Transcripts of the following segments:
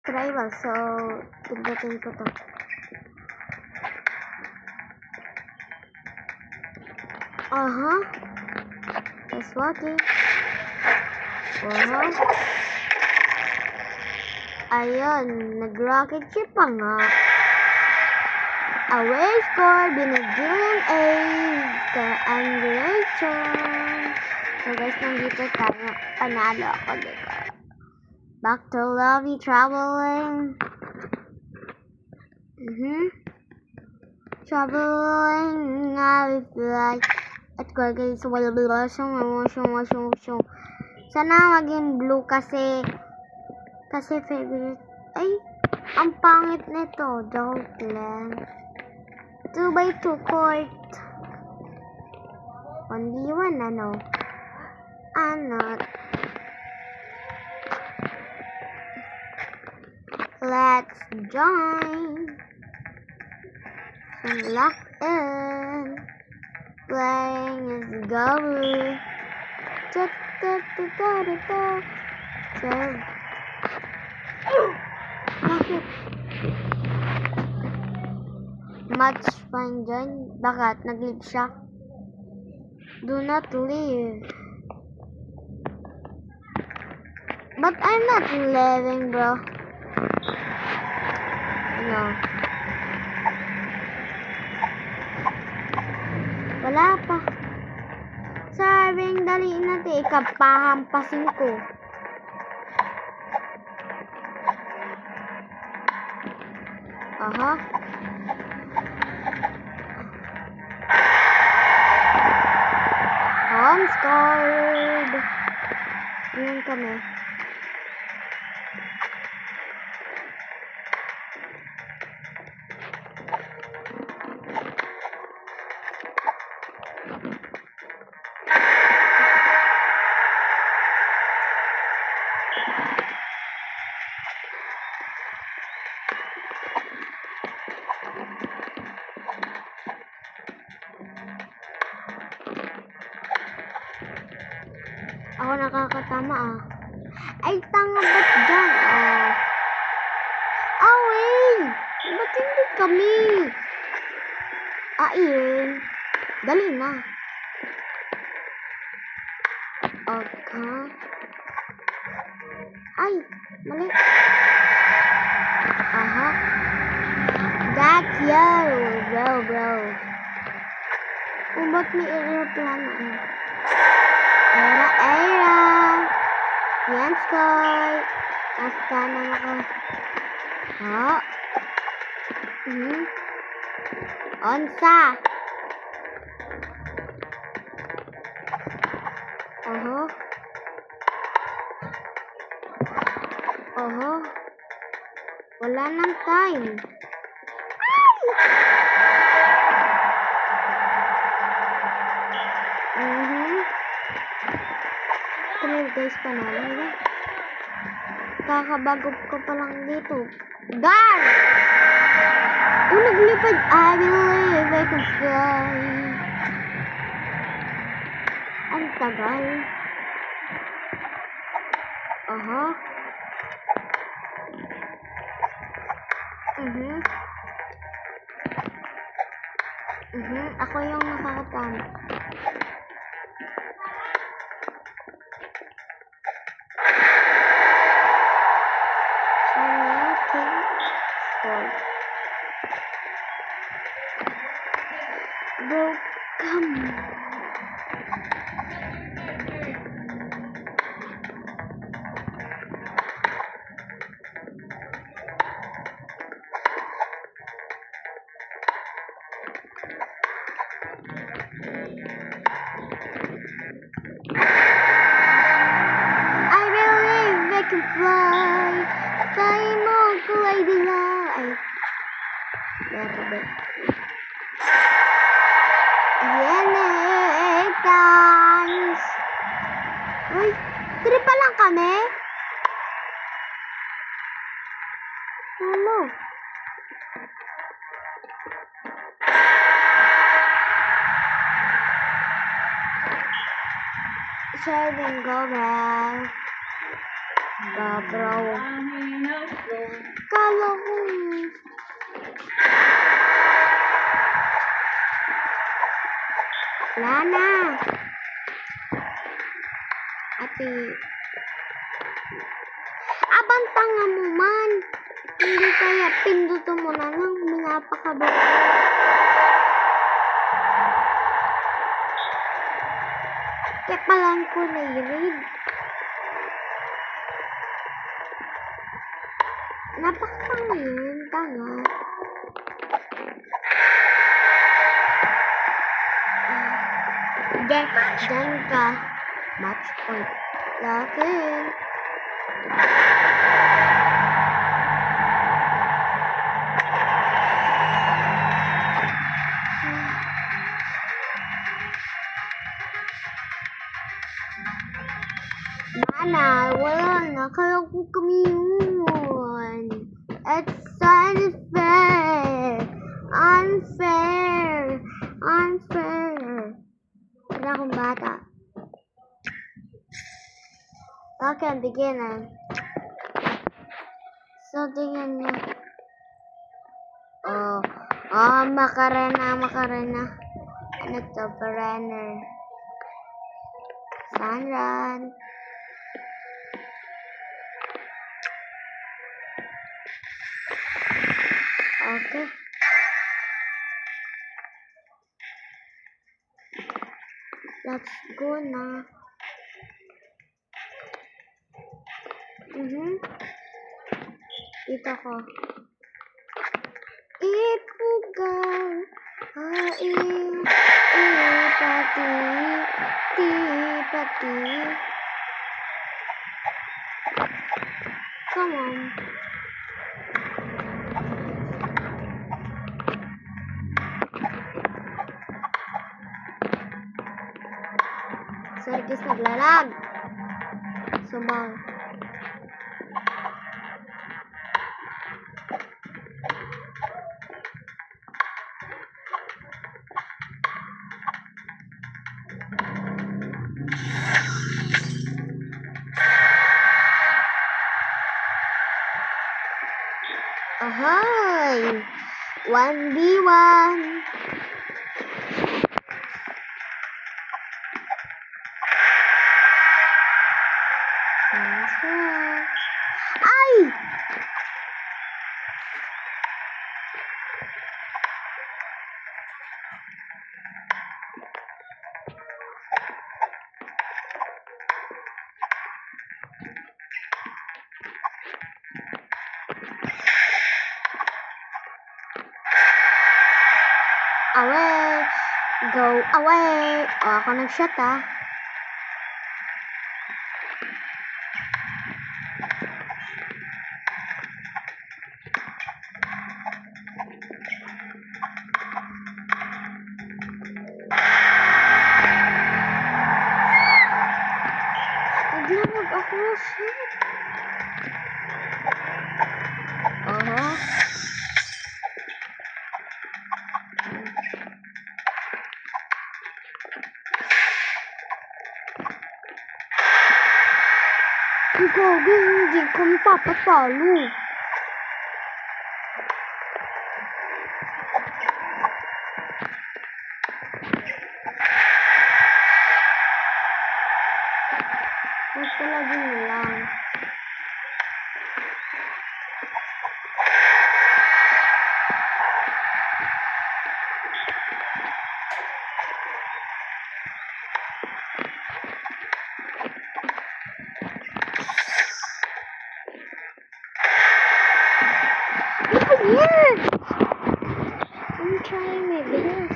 Tribal. So, pagdating ko to. That's working. Ayun, nag-rocket ship pa nga. Away score, binigyan A's ka Angration. So guys, nandito tayo. Panalo ako dito. Back to lobby traveling. Traveling with like at ko guys, wala sana maging blue kasi favorite. Ay, ang pangit nito. Joke lang. 2x2 court. 1v1 ano? Let's join. Lock in. Playing is going. Serve. Bakit? Match fine dyan. Bakit? Nag-leave siya? Do not leave. But I'm not leaving, bro. No. Wala pa. Sabing dali natin. Ikapahampasin ko. Home scored. Ayan kami. Ako nakakatama Ay, tanga ba't dyan? Away! Ba't hindi kami? Iyon. Dali na. Okay. Ay, mali. That's you, bro. Ba't may aeroplano Era. Yan, Sky. Nasta na ako. Onsa. Wala nang time. Guys, panalo. Kakabago ko pa lang dito. Gar! Naglipad. I believe I can fly. Ang tagal. Ako yung nakakatama. Bro, come. I believe I can fly. Fly more gliding light. Guys. Uy, 3 pa lang kami. Ano? Serving go back. Bro. Natalo ko. Wala na. Ate. Abang tanga mo man. Hindi kaya pinduto mo na lang. Minapakabot. Kaya palang ko na-read. Napakatanga yun. Tanga. Diyan ka. Match point. Lakin. Mana, wala na. Kaya ko kami yun. It's unfair. Unfair. Unfair. Wala akong bata. Okay, beginning. So, tingnan nyo. Makarena. Ano to? Brenner. Sunrun. Okay. Let's go na. Dito ko. Ipugaw. Pati. Come on. Sergis naglalag. Sumbang. Ahoy! 1v1. Ay! Away! Go away! Ako nag-shot Naglamag ako, shit. Gagi, hindi kami papatalo. Magpalagi mo lang. Yes! I'm trying my best.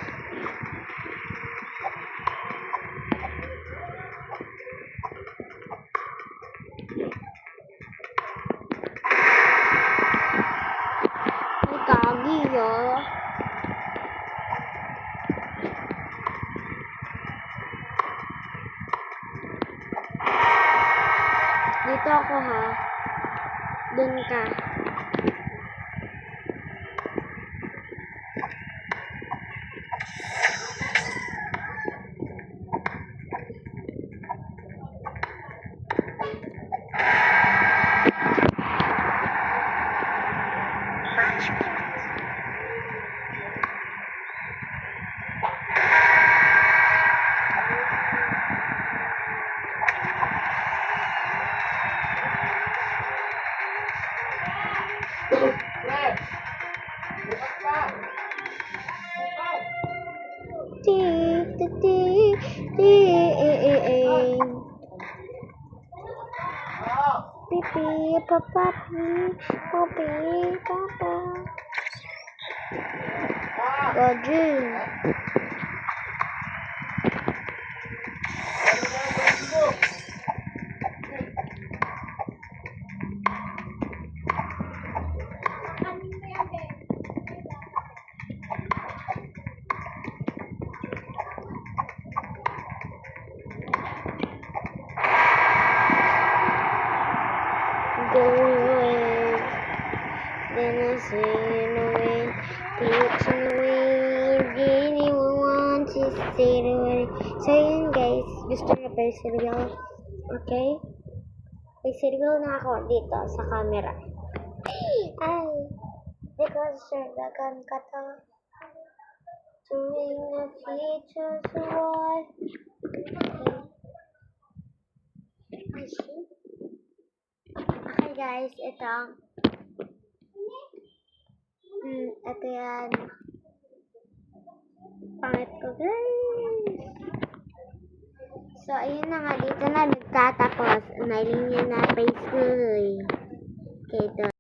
Ay, kagi Dito ako Dun ka. papa, papi, papa. Gajin. Go away, then I sail away, pitching away, didn't want to stay away. So yun guys, gusto nyo pa yung cereal? Okay? May cereal na ako dito sa camera. Ay, because dagan ka to. Doing the features what? I see. Okay guys, ito. Ito yan. Pangit ko guys. So, ayun na nga. Dito na nagtatapos. Nalinya na face ko. Okay, ito.